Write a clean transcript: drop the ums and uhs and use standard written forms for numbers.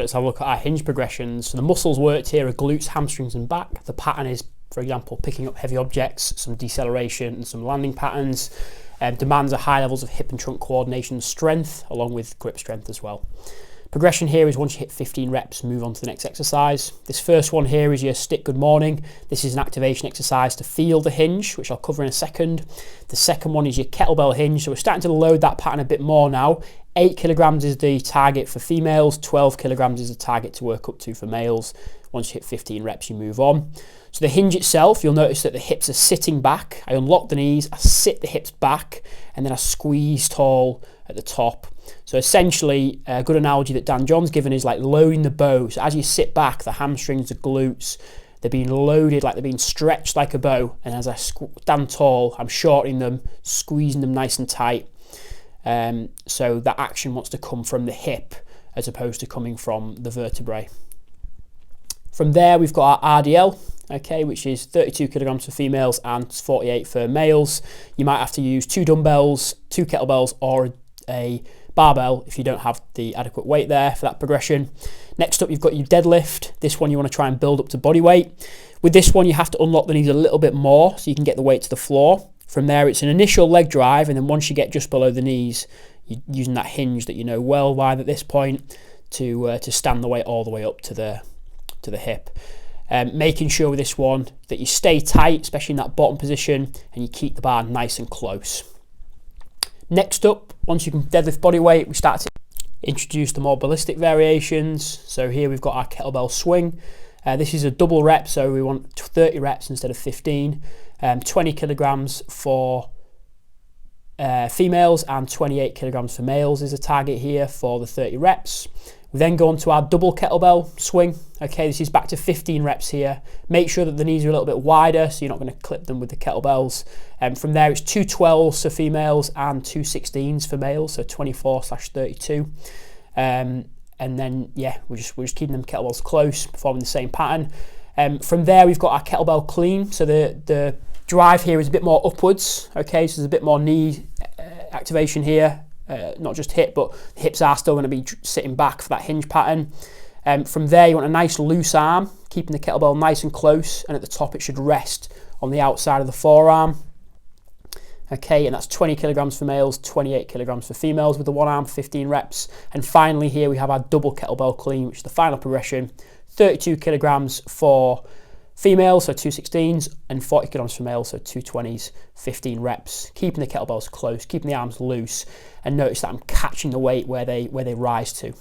So let's have a look at our hinge progressions. So the muscles worked here are glutes, hamstrings and back. The pattern is, for example, picking up heavy objects, some deceleration and some landing patterns. Demands are high levels of hip and trunk coordination and strength, along with grip strength as well. Progression here is once you hit 15 reps, move on to the next exercise. This first one here is your stick good morning. This is an activation exercise to feel the hinge, which I'll cover in a second. The second one is your kettlebell hinge. So we're starting to load that pattern a bit more now. 8 kilograms is the target for females, 12 kilograms is the target to work up to for males. Once you hit 15 reps, you move on. So the hinge itself, you'll notice that the hips are sitting back. I unlock the knees, I sit the hips back, and then I squeeze tall at the top. So essentially, a good analogy that Dan John's given is like loading the bow. So as you sit back, the hamstrings, the glutes, they're being loaded, like they're being stretched like a bow. And as I stand tall, I'm shortening them, squeezing them nice and tight. So that action wants to come from the hip as opposed to coming from the vertebrae. From there, we've got our RDL, okay, which is 32 kilograms for females and 48 for males. You might have to use 2 dumbbells, 2 kettlebells, or a barbell if you don't have the adequate weight there for that progression. Next up, you've got your deadlift. This one you want to try and build up to body weight. With this one, you have to unlock the knees a little bit more so you can get the weight to the floor. From there, it's an initial leg drive, and then once you get just below the knees, you're using that hinge that you know well by at this point to stand the weight all the way up to the hip. Making sure with this one that you stay tight, especially in that bottom position, and you keep the bar nice and close. Next up, once you can deadlift body weight, we start to introduce the more ballistic variations. So here we've got our kettlebell swing. This is a double rep, so we want 30 reps instead of 15. 20 kilograms for females and 28 kilograms for males is a target here for the 30 reps. We then go on to our double kettlebell swing. Okay, this is back to 15 reps here. Make sure that the knees are a little bit wider so you're not going to clip them with the kettlebells. From there, it's 2 12s for females and 2 16s for males, so 24/32. And then, yeah, we're just keeping them kettlebells close, performing the same pattern. From there, we've got our kettlebell clean. So the drive here is a bit more upwards. Okay, so there's a bit more knee activation here. Not just hip, but the hips are still going to be sitting back for that hinge pattern. From there, you want a nice loose arm, keeping the kettlebell nice and close, and at the top it should rest on the outside of the forearm. Okay, and that's 20 kilograms for males, 28 kilograms for females with the one arm, 15 reps. And finally here we have our double kettlebell clean, which is the final progression, 32 kilograms for females, so 2 16s, and 40 kilograms for males, so 2 20s, 15 reps, keeping the kettlebells close, keeping the arms loose, and notice that I'm catching the weight where they rise to.